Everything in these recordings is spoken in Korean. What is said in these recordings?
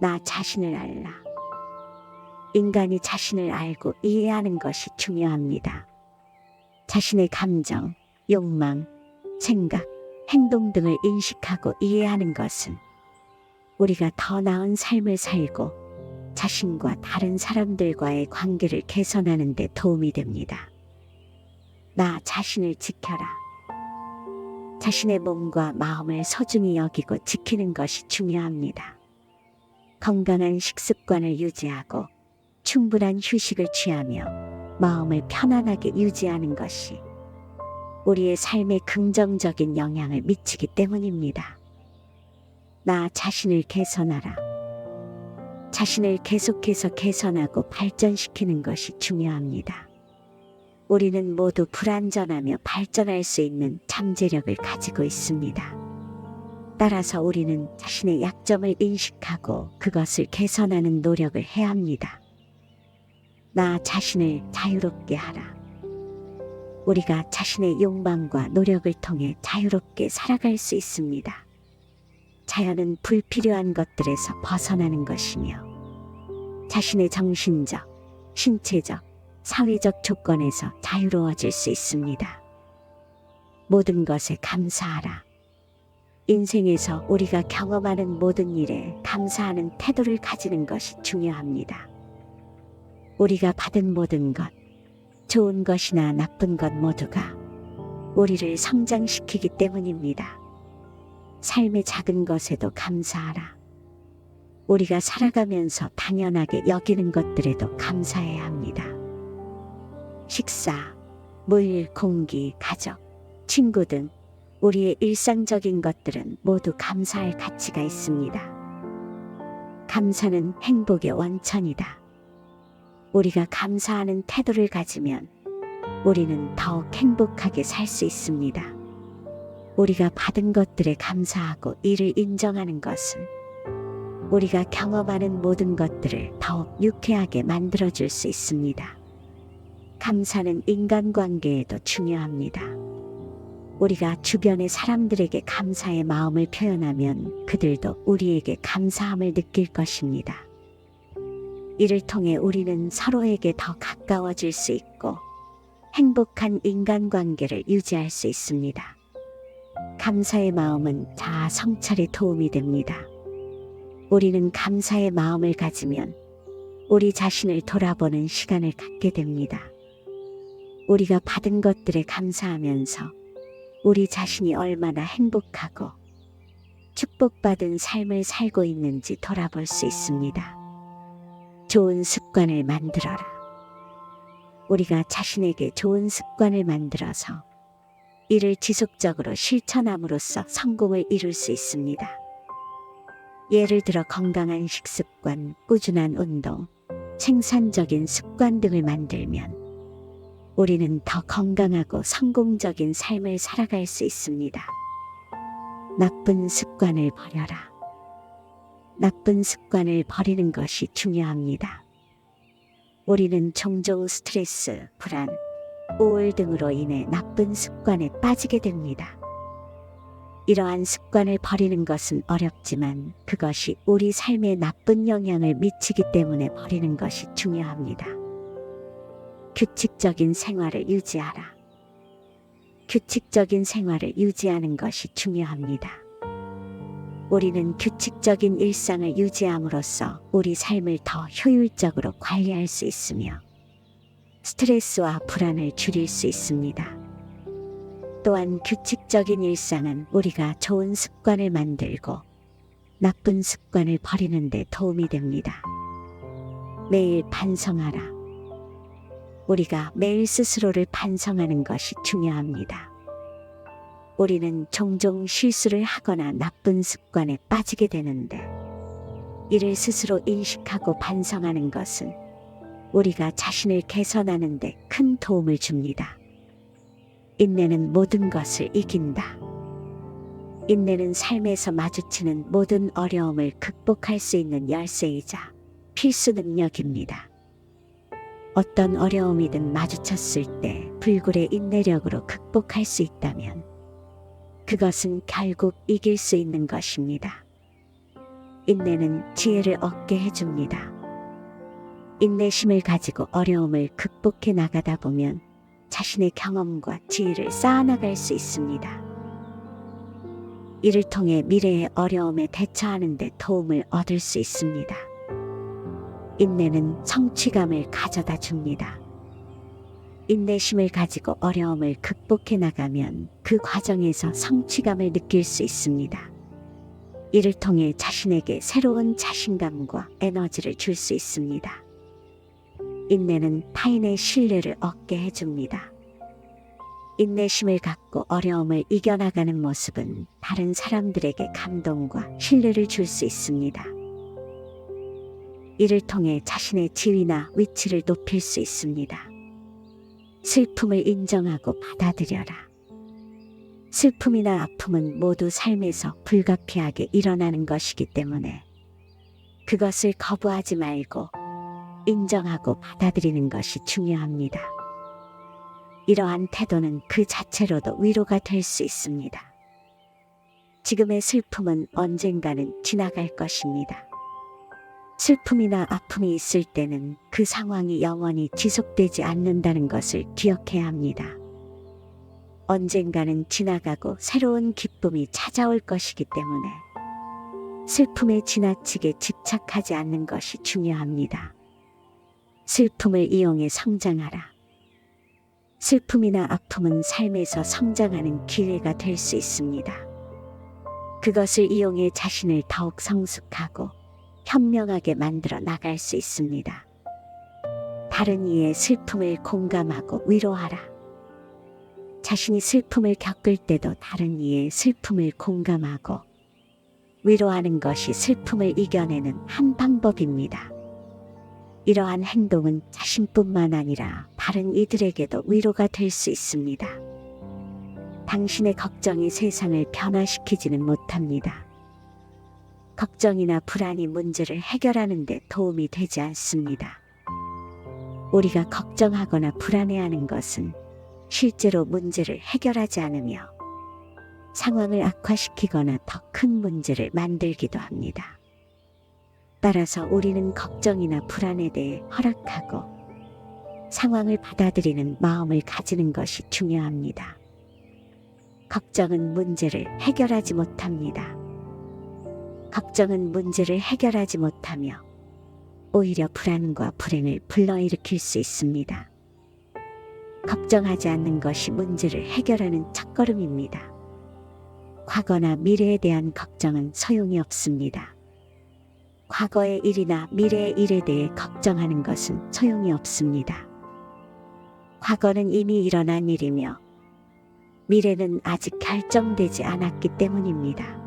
나 자신을 알라. 인간이 자신을 알고 이해하는 것이 중요합니다. 자신의 감정, 욕망, 생각, 행동 등을 인식하고 이해하는 것은 우리가 더 나은 삶을 살고 자신과 다른 사람들과의 관계를 개선하는 데 도움이 됩니다. 나 자신을 지켜라. 자신의 몸과 마음을 소중히 여기고 지키는 것이 중요합니다. 건강한 식습관을 유지하고 충분한 휴식을 취하며 마음을 편안하게 유지하는 것이 우리의 삶에 긍정적인 영향을 미치기 때문입니다. 나 자신을 개선하라. 자신을 계속해서 개선하고 발전시키는 것이 중요합니다. 우리는 모두 불완전하며 발전할 수 있는 잠재력을 가지고 있습니다. 따라서 우리는 자신의 약점을 인식하고 그것을 개선하는 노력을 해야 합니다. 나 자신을 자유롭게 하라. 우리가 자신의 욕망과 노력을 통해 자유롭게 살아갈 수 있습니다. 자연은 불필요한 것들에서 벗어나는 것이며 자신의 정신적, 신체적, 사회적 조건에서 자유로워질 수 있습니다. 모든 것에 감사하라. 인생에서 우리가 경험하는 모든 일에 감사하는 태도를 가지는 것이 중요합니다. 우리가 받은 모든 것, 좋은 것이나 나쁜 것 모두가 우리를 성장시키기 때문입니다. 삶의 작은 것에도 감사하라. 우리가 살아가면서 당연하게 여기는 것들에도 감사해야 합니다. 식사, 물, 공기, 가족, 친구 등 우리의 일상적인 것들은 모두 감사할 가치가 있습니다. 감사는 행복의 원천이다. 우리가 감사하는 태도를 가지면 우리는 더욱 행복하게 살 수 있습니다. 우리가 받은 것들에 감사하고 이를 인정하는 것은 우리가 경험하는 모든 것들을 더욱 유쾌하게 만들어줄 수 있습니다. 감사는 인간관계에도 중요합니다. 우리가 주변의 사람들에게 감사의 마음을 표현하면 그들도 우리에게 감사함을 느낄 것입니다. 이를 통해 우리는 서로에게 더 가까워질 수 있고 행복한 인간관계를 유지할 수 있습니다. 감사의 마음은 자아 성찰에 도움이 됩니다. 우리는 감사의 마음을 가지면 우리 자신을 돌아보는 시간을 갖게 됩니다. 우리가 받은 것들에 감사하면서 우리 자신이 얼마나 행복하고 축복받은 삶을 살고 있는지 돌아볼 수 있습니다. 좋은 습관을 만들어라. 우리가 자신에게 좋은 습관을 만들어서 이를 지속적으로 실천함으로써 성공을 이룰 수 있습니다. 예를 들어 건강한 식습관, 꾸준한 운동, 생산적인 습관 등을 만들면 우리는 더 건강하고 성공적인 삶을 살아갈 수 있습니다. 나쁜 습관을 버려라. 나쁜 습관을 버리는 것이 중요합니다. 우리는 종종 스트레스, 불안, 우울 등으로 인해 나쁜 습관에 빠지게 됩니다. 이러한 습관을 버리는 것은 어렵지만 그것이 우리 삶에 나쁜 영향을 미치기 때문에 버리는 것이 중요합니다. 규칙적인 생활을 유지하라. 규칙적인 생활을 유지하는 것이 중요합니다. 우리는 규칙적인 일상을 유지함으로써 우리 삶을 더 효율적으로 관리할 수 있으며 스트레스와 불안을 줄일 수 있습니다. 또한 규칙적인 일상은 우리가 좋은 습관을 만들고 나쁜 습관을 버리는 데 도움이 됩니다. 매일 반성하라. 우리가 매일 스스로를 반성하는 것이 중요합니다. 우리는 종종 실수를 하거나 나쁜 습관에 빠지게 되는데 이를 스스로 인식하고 반성하는 것은 우리가 자신을 개선하는 데 큰 도움을 줍니다. 인내는 모든 것을 이긴다. 인내는 삶에서 마주치는 모든 어려움을 극복할 수 있는 열쇠이자 필수 능력입니다. 어떤 어려움이든 마주쳤을 때 불굴의 인내력으로 극복할 수 있다면 그것은 결국 이길 수 있는 것입니다. 인내는 지혜를 얻게 해줍니다. 인내심을 가지고 어려움을 극복해 나가다 보면 자신의 경험과 지혜를 쌓아나갈 수 있습니다. 이를 통해 미래의 어려움에 대처하는 데 도움을 얻을 수 있습니다. 인내는 성취감을 가져다 줍니다. 인내심을 가지고 어려움을 극복해 나가면 그 과정에서 성취감을 느낄 수 있습니다. 이를 통해 자신에게 새로운 자신감과 에너지를 줄 수 있습니다. 인내는 타인의 신뢰를 얻게 해줍니다. 인내심을 갖고 어려움을 이겨나가는 모습은 다른 사람들에게 감동과 신뢰를 줄 수 있습니다. 이를 통해 자신의 지위나 위치를 높일 수 있습니다. 슬픔을 인정하고 받아들여라. 슬픔이나 아픔은 모두 삶에서 불가피하게 일어나는 것이기 때문에 그것을 거부하지 말고 인정하고 받아들이는 것이 중요합니다. 이러한 태도는 그 자체로도 위로가 될 수 있습니다. 지금의 슬픔은 언젠가는 지나갈 것입니다. 슬픔이나 아픔이 있을 때는 그 상황이 영원히 지속되지 않는다는 것을 기억해야 합니다. 언젠가는 지나가고 새로운 기쁨이 찾아올 것이기 때문에 슬픔에 지나치게 집착하지 않는 것이 중요합니다. 슬픔을 이용해 성장하라. 슬픔이나 아픔은 삶에서 성장하는 기회가 될 수 있습니다. 그것을 이용해 자신을 더욱 성숙하고 현명하게 만들어 나갈 수 있습니다. 다른 이의 슬픔을 공감하고 위로하라. 자신이 슬픔을 겪을 때도 다른 이의 슬픔을 공감하고 위로하는 것이 슬픔을 이겨내는 한 방법입니다. 이러한 행동은 자신뿐만 아니라 다른 이들에게도 위로가 될 수 있습니다. 당신의 걱정이 세상을 변화시키지는 못합니다. 걱정이나 불안이 문제를 해결하는 데 도움이 되지 않습니다. 우리가 걱정하거나 불안해하는 것은 실제로 문제를 해결하지 않으며 상황을 악화시키거나 더 큰 문제를 만들기도 합니다. 따라서 우리는 걱정이나 불안에 대해 허락하고 상황을 받아들이는 마음을 가지는 것이 중요합니다. 걱정은 문제를 해결하지 못합니다. 걱정은 문제를 해결하지 못하며 오히려 불안과 불행을 불러일으킬 수 있습니다. 걱정하지 않는 것이 문제를 해결하는 첫걸음입니다. 과거나 미래에 대한 걱정은 소용이 없습니다. 과거의 일이나 미래의 일에 대해 걱정하는 것은 소용이 없습니다. 과거는 이미 일어난 일이며 미래는 아직 결정되지 않았기 때문입니다.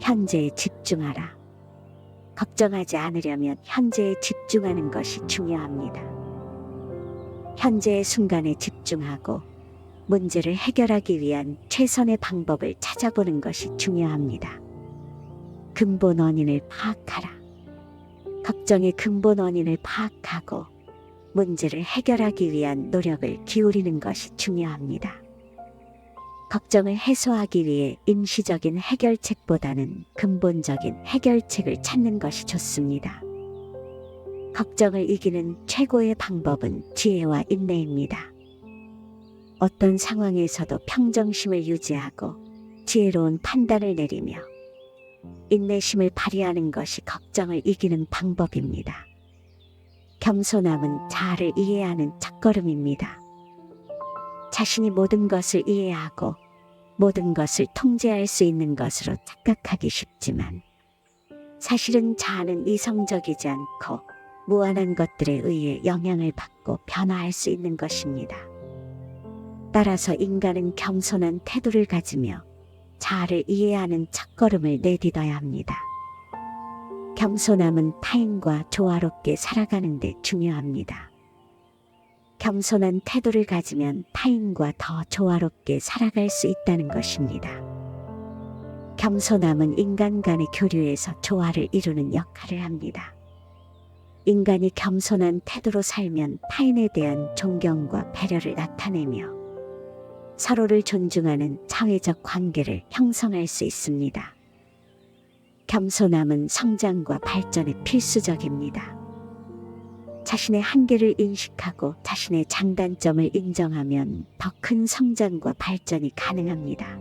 현재에 집중하라. 걱정하지 않으려면 현재에 집중하는 것이 중요합니다. 현재의 순간에 집중하고 문제를 해결하기 위한 최선의 방법을 찾아보는 것이 중요합니다. 근본 원인을 파악하라. 걱정의 근본 원인을 파악하고 문제를 해결하기 위한 노력을 기울이는 것이 중요합니다. 걱정을 해소하기 위해 임시적인 해결책보다는 근본적인 해결책을 찾는 것이 좋습니다. 걱정을 이기는 최고의 방법은 지혜와 인내입니다. 어떤 상황에서도 평정심을 유지하고 지혜로운 판단을 내리며 인내심을 발휘하는 것이 걱정을 이기는 방법입니다. 겸손함은 자아를 이해하는 첫걸음입니다. 자신이 모든 것을 이해하고 모든 것을 통제할 수 있는 것으로 착각하기 쉽지만 사실은 자아는 이성적이지 않고 무한한 것들에 의해 영향을 받고 변화할 수 있는 것입니다. 따라서 인간은 겸손한 태도를 가지며 자아를 이해하는 첫걸음을 내딛어야 합니다. 겸손함은 타인과 조화롭게 살아가는 데 중요합니다. 겸손한 태도를 가지면 타인과 더 조화롭게 살아갈 수 있다는 것입니다. 겸손함은 인간 간의 교류에서 조화를 이루는 역할을 합니다. 인간이 겸손한 태도로 살면 타인에 대한 존경과 배려를 나타내며 서로를 존중하는 사회적 관계를 형성할 수 있습니다. 겸손함은 성장과 발전에 필수적입니다. 자신의 한계를 인식하고 자신의 장단점을 인정하면 더 큰 성장과 발전이 가능합니다.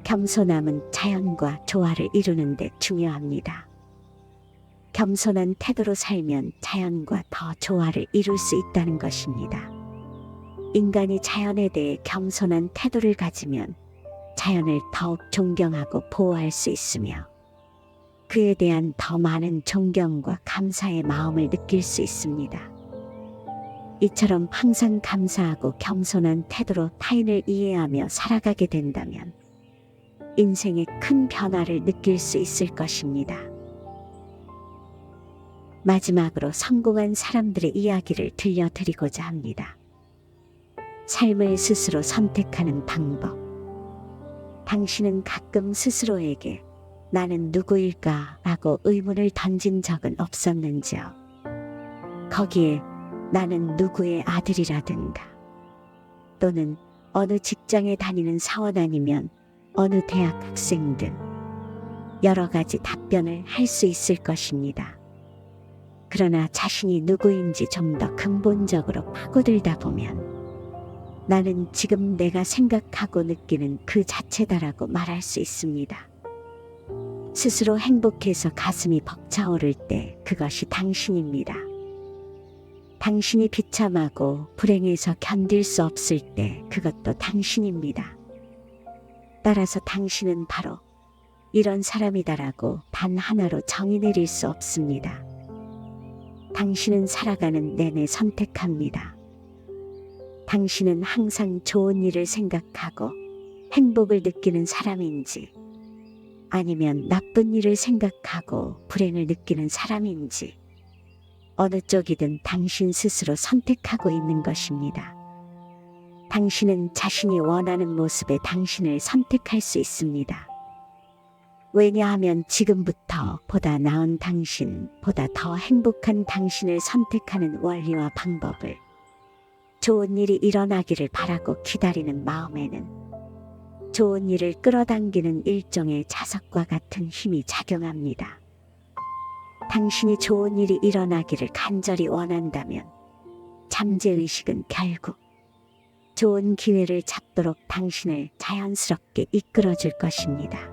겸손함은 자연과 조화를 이루는 데 중요합니다. 겸손한 태도로 살면 자연과 더 조화를 이룰 수 있다는 것입니다. 인간이 자연에 대해 겸손한 태도를 가지면 자연을 더욱 존경하고 보호할 수 있으며 그에 대한 더 많은 존경과 감사의 마음을 느낄 수 있습니다. 이처럼 항상 감사하고 겸손한 태도로 타인을 이해하며 살아가게 된다면 인생에 큰 변화를 느낄 수 있을 것입니다. 마지막으로 성공한 사람들의 이야기를 들려드리고자 합니다. 삶을 스스로 선택하는 방법. 당신은 가끔 스스로에게 나는 누구일까? 라고 의문을 던진 적은 없었는지요? 거기에 나는 누구의 아들이라든가 또는 어느 직장에 다니는 사원 아니면 어느 대학 학생 등 여러 가지 답변을 할 수 있을 것입니다. 그러나 자신이 누구인지 좀 더 근본적으로 파고들다 보면 나는 지금 내가 생각하고 느끼는 그 자체다라고 말할 수 있습니다. 스스로 행복해서 가슴이 벅차오를 때 그것이 당신입니다. 당신이 비참하고 불행해서 견딜 수 없을 때 그것도 당신입니다. 따라서 당신은 바로 이런 사람이다라고 단 하나로 정의 내릴 수 없습니다. 당신은 살아가는 내내 선택합니다. 당신은 항상 좋은 일을 생각하고 행복을 느끼는 사람인지 아니면 나쁜 일을 생각하고 불행을 느끼는 사람인지 어느 쪽이든 당신 스스로 선택하고 있는 것입니다. 당신은 자신이 원하는 모습의 당신을 선택할 수 있습니다. 왜냐하면 지금부터 보다 나은 당신, 보다 더 행복한 당신을 선택하는 원리와 방법을 좋은 일이 일어나기를 바라고 기다리는 마음에는 좋은 일을 끌어당기는 일종의 자석과 같은 힘이 작용합니다. 당신이 좋은 일이 일어나기를 간절히 원한다면 잠재의식은 결국 좋은 기회를 잡도록 당신을 자연스럽게 이끌어줄 것입니다.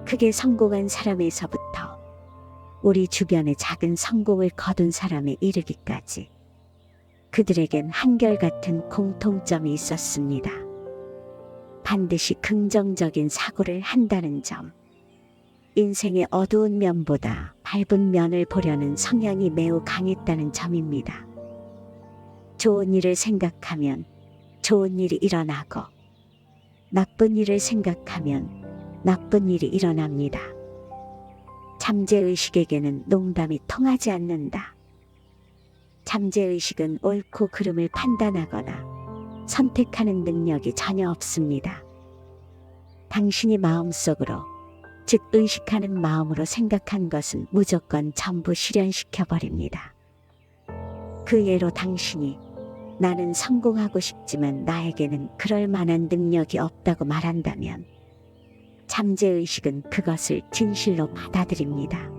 크게 성공한 사람에서부터 우리 주변의 작은 성공을 거둔 사람에 이르기까지 그들에겐 한결같은 공통점이 있었습니다. 반드시 긍정적인 사고를 한다는 점. 인생의 어두운 면보다 밝은 면을 보려는 성향이 매우 강했다는 점입니다. 좋은 일을 생각하면 좋은 일이 일어나고 나쁜 일을 생각하면 나쁜 일이 일어납니다. 잠재의식에게는 농담이 통하지 않는다. 잠재의식은 옳고 그름을 판단하거나 선택하는 능력이 전혀 없습니다. 당신이 마음속으로, 즉 의식하는 마음으로 생각한 것은 무조건 전부 실현시켜버립니다. 그 예로 당신이 나는 성공하고 싶지만 나에게는 그럴 만한 능력이 없다고 말한다면 잠재의식은 그것을 진실로 받아들입니다.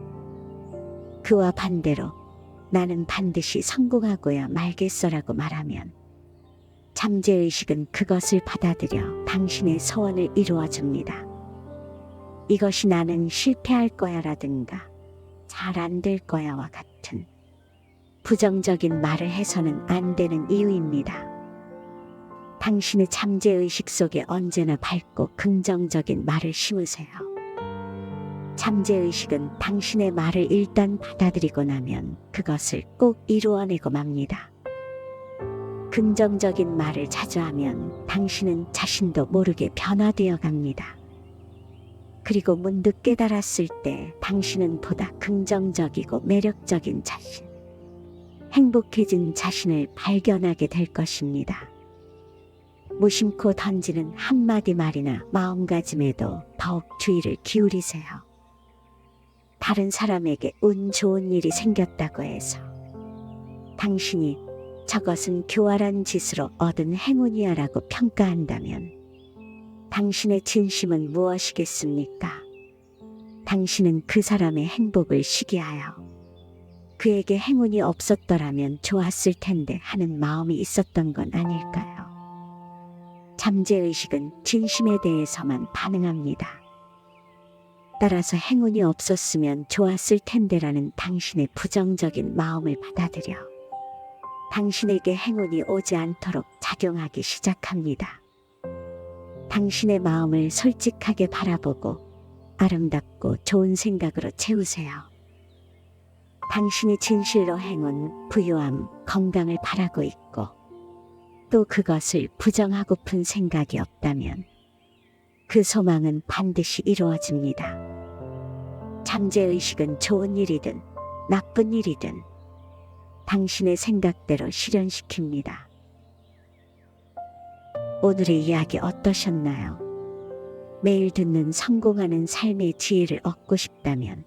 그와 반대로 나는 반드시 성공하고야 말겠어라고 말하면 잠재의식은 그것을 받아들여 당신의 소원을 이루어줍니다. 이것이 나는 실패할 거야 라든가 잘 안 될 거야와 같은 부정적인 말을 해서는 안 되는 이유입니다. 당신의 잠재의식 속에 언제나 밝고 긍정적인 말을 심으세요. 잠재의식은 당신의 말을 일단 받아들이고 나면 그것을 꼭 이루어내고 맙니다. 긍정적인 말을 자주 하면 당신은 자신도 모르게 변화되어 갑니다. 그리고 문득 깨달았을 때 당신은 보다 긍정적이고 매력적인 자신, 행복해진 자신을 발견하게 될 것입니다. 무심코 던지는 한마디 말이나 마음가짐에도 더욱 주의를 기울이세요. 다른 사람에게 운 좋은 일이 생겼다고 해서 당신이 저것은 교활한 짓으로 얻은 행운이야 라고 평가한다면 당신의 진심은 무엇이겠습니까? 당신은 그 사람의 행복을 시기하여 그에게 행운이 없었더라면 좋았을 텐데 하는 마음이 있었던 건 아닐까요? 잠재의식은 진심에 대해서만 반응합니다. 따라서 행운이 없었으면 좋았을 텐데라는 당신의 부정적인 마음을 받아들여 당신에게 행운이 오지 않도록 작용하기 시작합니다. 당신의 마음을 솔직하게 바라보고 아름답고 좋은 생각으로 채우세요. 당신이 진실로 행운, 부유함, 건강을 바라고 있고 또 그것을 부정하고픈 생각이 없다면 그 소망은 반드시 이루어집니다. 잠재의식은 좋은 일이든 나쁜 일이든 당신의 생각대로 실현시킵니다. 오늘의 이야기 어떠셨나요? 매일 듣는 성공하는 삶의 지혜를 얻고 싶다면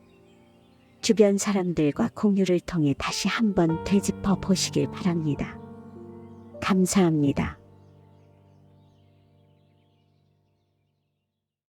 주변 사람들과 공유를 통해 다시 한번 되짚어 보시길 바랍니다. 감사합니다.